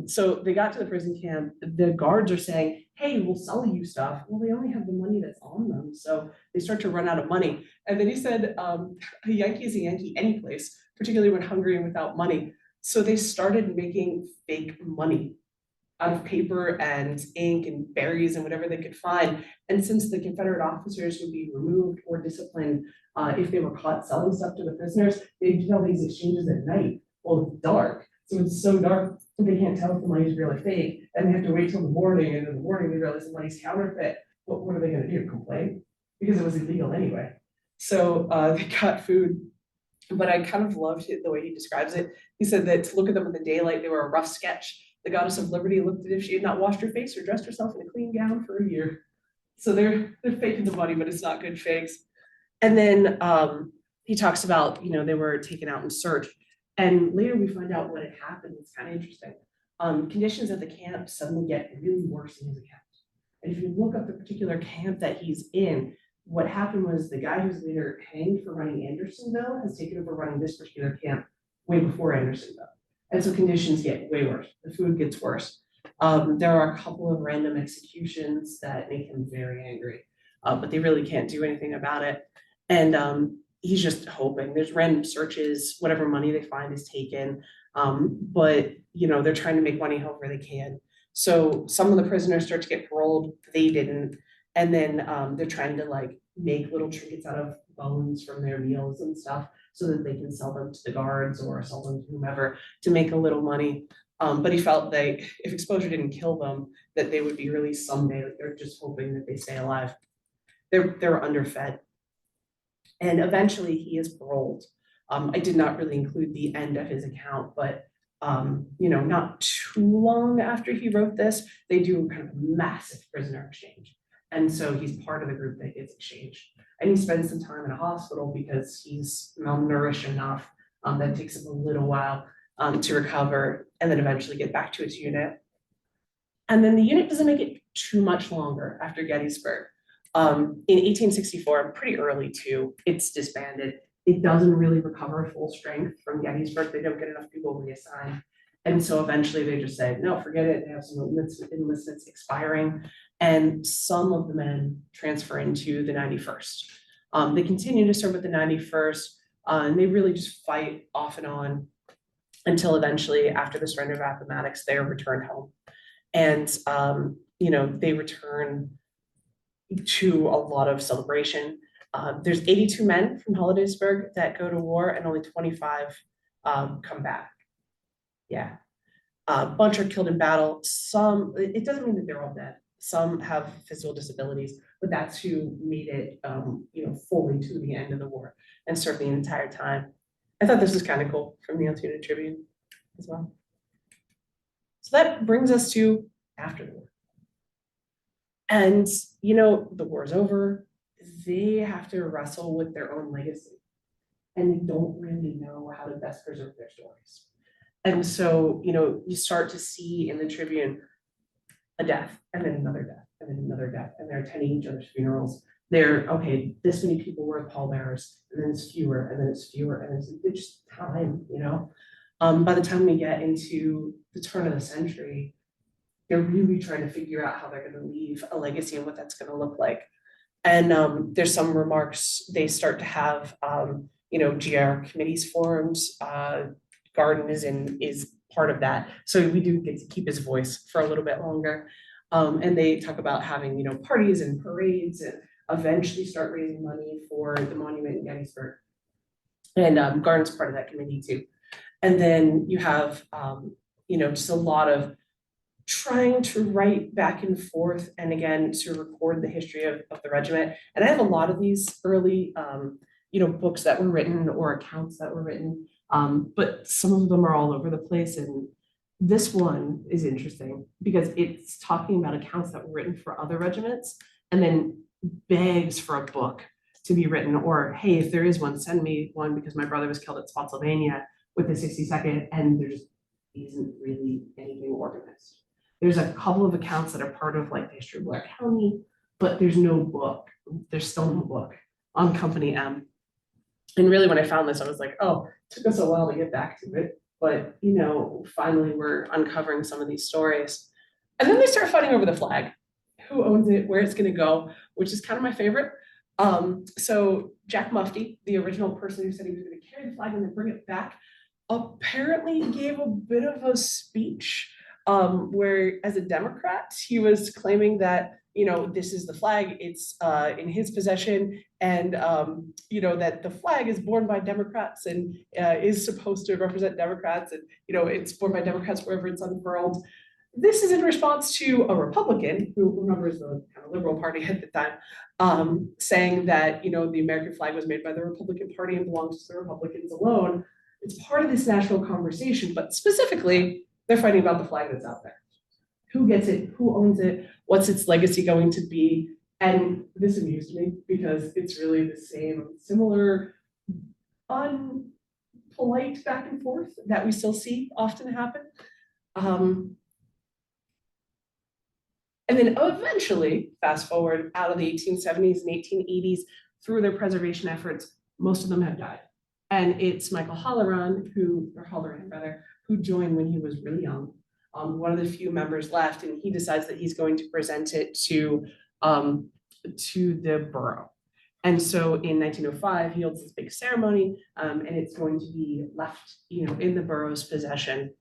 So they got to the prison camp. The guards are saying, hey, we'll sell you stuff. Well, they only have the money that's on them. So they start to run out of money. And then he said, a Yankee is a Yankee any place, particularly when hungry and without money. So they started making fake money out of paper and ink and berries and whatever they could find. And since the Confederate officers would be removed or disciplined if they were caught selling stuff to the prisoners, they did all these exchanges at night. Well, it's dark. So it's so dark that they can't tell if the money's real or fake. And they have to wait till the morning. And in the morning, they realize the money's counterfeit. What are they going to do? Complain? Because it was illegal anyway. So they got food. But I kind of loved the way he describes it. He said that to look at them in the daylight, they were a rough sketch. The goddess of liberty looked as if she had not washed her face or dressed herself in a clean gown for a year. So they're faking the money, but it's not good fakes. And then he talks about, they were taken out in search. And later we find out what had happened. It's kind of interesting. Conditions at the camp suddenly get really worse in his account. And if you look up the particular camp that he's in, what happened was the guy who's later hanged for running Andersonville has taken over running this particular camp way before Andersonville. And so conditions get way worse. The food gets worse. There are a couple of random executions that make him very angry, but they really can't do anything about it. And he's just hoping. There's random searches, whatever money they find is taken. But they're trying to make money however they can. So some of the prisoners start to get paroled. They didn't. And then they're trying to make little trinkets out of bones from their meals and stuff so that they can sell them to the guards or sell them to whomever to make a little money. But he felt that if exposure didn't kill them, that they would be released someday. They're just hoping that they stay alive. They're underfed. And eventually he is paroled. I did not really include the end of his account, but not too long after he wrote this, they do kind of massive prisoner exchange. And so he's part of the group that gets exchanged. And he spends some time in a hospital because he's malnourished enough that it takes him a little while to recover and then eventually get back to his unit. And then the unit doesn't make it too much longer after Gettysburg. In 1864, pretty early too, it's disbanded. It doesn't really recover full strength from Gettysburg. They don't get enough people reassigned. And so eventually they just say, no, forget it. They have some enlistments expiring. And some of the men transfer into the 91st. They continue to serve with the 91st, and they really just fight off and on until eventually, after the surrender of Appomattox, they're returned home. And, they return to a lot of celebration. There's 82 men from Hollidaysburg that go to war, and only 25 come back. Yeah. A bunch are killed in battle. Some, it doesn't mean that they're all dead. Some have physical disabilities, but that's who made it, fully to the end of the war and served the entire time. I thought this was kind of cool from the Altoona Tribune as well. So that brings us to after the war. And, the war's over. They have to wrestle with their own legacy, and they don't really know how to best preserve their stories. And so, you start to see in the Tribune a death, and then another death, and then another death, and they're attending each other's funerals. They're, okay, this many people were pallbearers, and then it's fewer, and then it's fewer, and it's just time, By the time we get into the turn of the century, they're really trying to figure out how they're going to leave a legacy and what that's going to look like. And there's some remarks, they start to have, GR committees formed, Garden is part of that. So we do get to keep his voice for a little bit longer. And they talk about having, parties and parades and eventually start raising money for the monument in Gettysburg. And Garden's part of that committee too. And then you have, just a lot of trying to write back and forth and again to record the history of the regiment. And I have a lot of these early books that were written or accounts that were written, but some of them are all over the place. And this one is interesting because it's talking about accounts that were written for other regiments and then begs for a book to be written, or hey, if there is one, send me one because my brother was killed at Spotsylvania with the 62nd, and there just isn't really anything organized. There's a couple of accounts that are part of like the history of Blair County, but there's no book. There's still no book on Company M. And really when I found this, I was like, oh, it took us a while to get back to it. But, finally we're uncovering some of these stories. And then they start fighting over the flag, who owns it, where it's gonna go, which is kind of my favorite. So Jack Mufti, the original person who said he was gonna carry the flag and then bring it back, apparently gave a bit of a speech where as a Democrat, he was claiming that, this is the flag, it's in his possession, and, that the flag is borne by Democrats and is supposed to represent Democrats, and, it's borne by Democrats wherever it's unfurled. This is in response to a Republican who remembers the kind of Liberal Party at the time, saying that, the American flag was made by the Republican Party and belongs to the Republicans alone. It's part of this national conversation, but specifically, they're fighting about the flag that's out there. Who gets it? Who owns it? What's its legacy going to be? And this amused me because it's really the same, similar, unpolite back and forth that we still see often happen. And then eventually, fast forward out of the 1870s and 1880s, through their preservation efforts, most of them have died. And it's Michael Halloran, who joined when he was really young, one of the few members left, and he decides that he's going to present it to the borough. And so in 1905, he holds this big ceremony, and it's going to be left, in the borough's possession.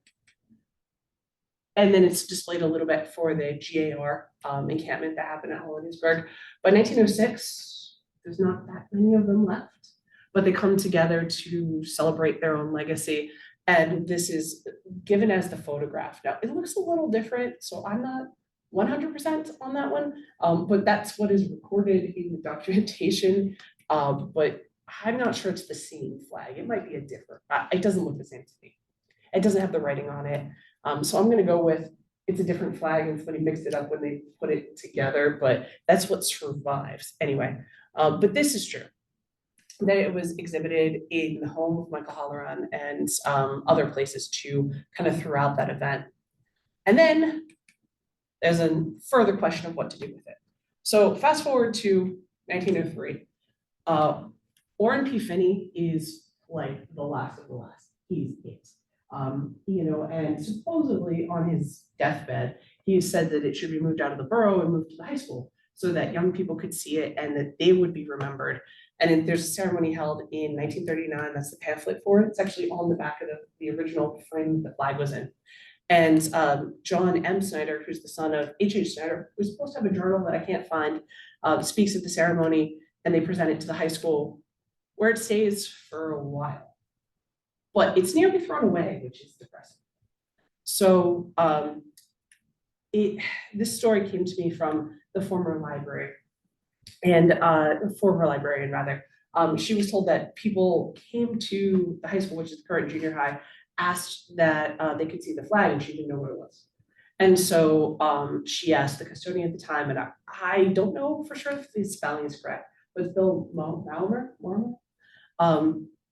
And then it's displayed a little bit for the GAR encampment that happened at Hollidaysburg. By 1906, there's not that many of them left, but they come together to celebrate their own legacy. And this is given as the photograph. Now, it looks a little different, so I'm not 100% on that one, but that's what is recorded in the documentation. But I'm not sure it's the same flag. It might be a different, it doesn't look the same to me. It doesn't have the writing on it. So I'm gonna go with it's a different flag and somebody mixed it up when they put it together, but that's what survives anyway. But this is true, that it was exhibited in the home of Michael Halloran and other places too, kind of throughout that event. And then there's a further question of what to do with it. So fast forward to 1903. Orrin P. Finney is like the last of the last. He's it. And supposedly on his deathbed, he said that it should be moved out of the borough and moved to the high school so that young people could see it and that they would be remembered. And there's a ceremony held in 1939. That's the pamphlet for it. It's actually on the back of the original frame the flag was in. And John M. Snyder, who's the son of H.H. Snyder, who's supposed to have a journal that I can't find, speaks at the ceremony, and they present it to the high school, where it stays for a while. But it's nearly thrown away, which is depressing. So this story came to me from the former library, and former librarian rather. She was told that people came to the high school, which is the current junior high, asked that they could see the flag, and she didn't know what it was. And so she asked the custodian at the time, and I don't know for sure if the spelling is correct, but Bill Malmer.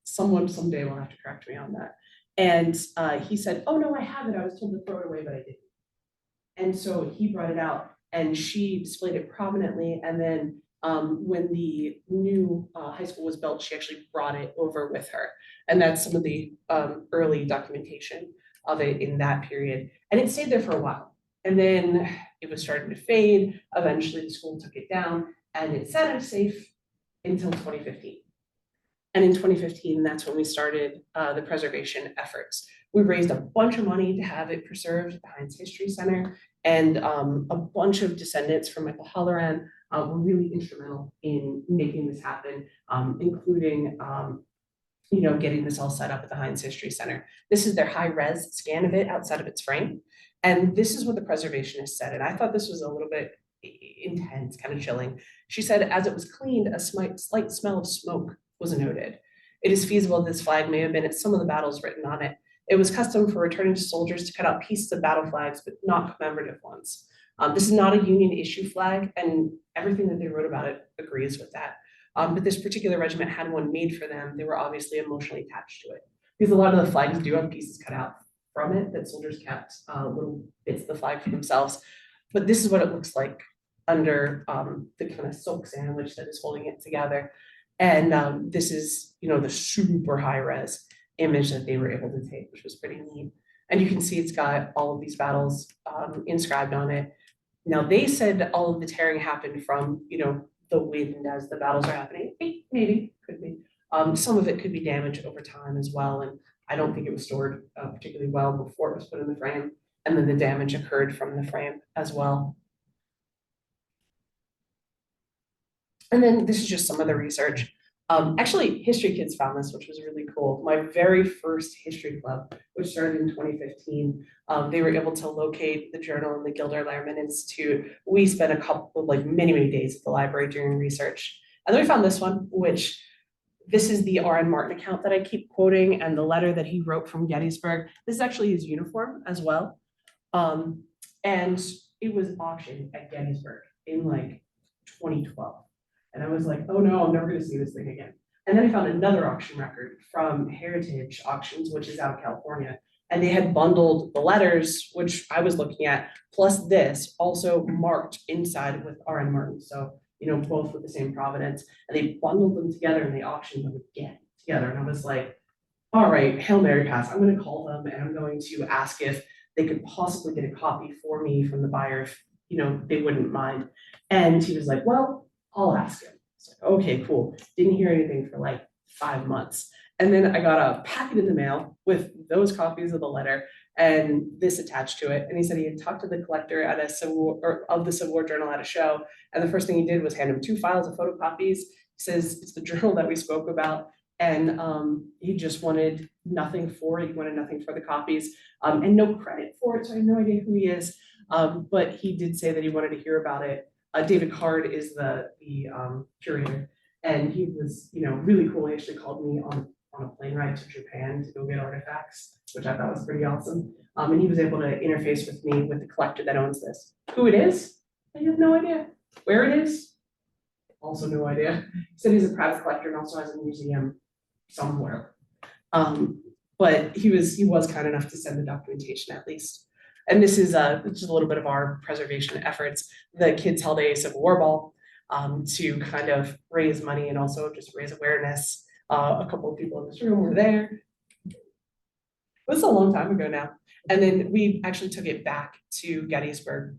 Someone someday will have to correct me on that. And he said, "Oh no, I have it. I was told to throw it away, but I didn't." And so he brought it out, and she displayed it prominently. And then when the new high school was built, she actually brought it over with her. And that's some of the early documentation of it in that period. And it stayed there for a while. And then it was starting to fade. Eventually the school took it down, and it sat as safe until 2015. And in 2015, that's when we started the preservation efforts. We raised a bunch of money to have it preserved at the Heinz History Center, and a bunch of descendants from Michael Halloran were really instrumental in making this happen, including getting this all set up at the Heinz History Center. This is their high-res scan of it outside of its frame. And this is what the preservationist said. And I thought this was a little bit intense, kind of chilling. She said, as it was cleaned, a slight smell of smoke was noted. It is feasible this flag may have been at some of the battles written on it. It was custom for returning soldiers to cut out pieces of battle flags, but not commemorative ones. This is not a Union issue flag, and everything that they wrote about it agrees with that. But this particular regiment had one made for them. They were obviously emotionally attached to it, because a lot of the flags do have pieces cut out from it that soldiers kept, little bits of the flag for themselves. But this is what it looks like under the kind of silk sandwich that is holding it together. And this is, the super high res image that they were able to take, which was pretty neat. And you can see it's got all of these battles inscribed on it. Now, they said all of the tearing happened from, the wind as the battles are happening. Maybe, could be. Some of it could be damaged over time as well. And I don't think it was stored particularly well before it was put in the frame. And then the damage occurred from the frame as well. And then this is just some of the research. Actually, History Kids found this, which was really cool. My very first history club, which started in 2015, they were able to locate the journal in the Gilder Lehrman Institute. We spent a couple, many days at the library doing research. And then we found this one, which this is the R.N. Martin account that I keep quoting, and the letter that he wrote from Gettysburg. This is actually his uniform as well. And it was auctioned at Gettysburg in 2012. And I was like, oh no, I'm never going to see this thing again. And then I found another auction record from Heritage Auctions, which is out of California. And they had bundled the letters, which I was looking at, plus this, also marked inside with R.N. Martin. So, both with the same provenance. And they bundled them together and they auctioned them again together. And I was like, all right, Hail Mary pass. I'm going to call them and I'm going to ask if they could possibly get a copy for me from the buyer if, they wouldn't mind. And he was like, well, I'll ask him. It's like, okay, cool. Didn't hear anything for 5 months. And then I got a packet in the mail with those copies of the letter and this attached to it. And he said he had talked to the collector at of the Civil War Journal at a show. And the first thing he did was hand him 2 files of photocopies. He says, it's the journal that we spoke about. And he just wanted nothing for it. He wanted nothing for the copies and no credit for it. So I have no idea who he is. But he did say that he wanted to hear about it. David Card is the curator, and he was, really cool. He actually called me on a plane ride to Japan to go get artifacts, which I thought was pretty awesome. And he was able to interface with me with the collector that owns this. Who it is, I have no idea. Where it is, also no idea. He said he's a private collector and also has a museum somewhere. But he was kind enough to send the documentation at least. And this is just a little bit of our preservation efforts. The kids held a Civil War ball to kind of raise money and also just raise awareness. A couple of people in this room were there. It was a long time ago now. And then we actually took it back to Gettysburg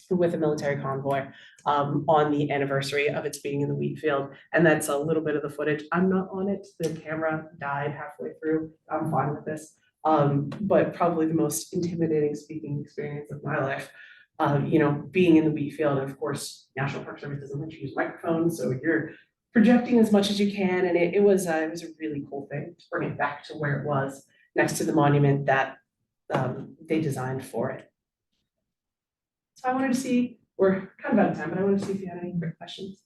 with a military convoy on the anniversary of its being in the wheat field. And that's a little bit of the footage. I'm not on it. The camera died halfway through. I'm fine with this. But probably the most intimidating speaking experience of my life, being in the wheat field. And of course, National Park Service doesn't let you use microphones, so you're projecting as much as you can. And it was a really cool thing to bring it back to where it was next to the monument that they designed for it. So I wanted to see, we're kind of out of time, but I wanted to see if you had any quick questions.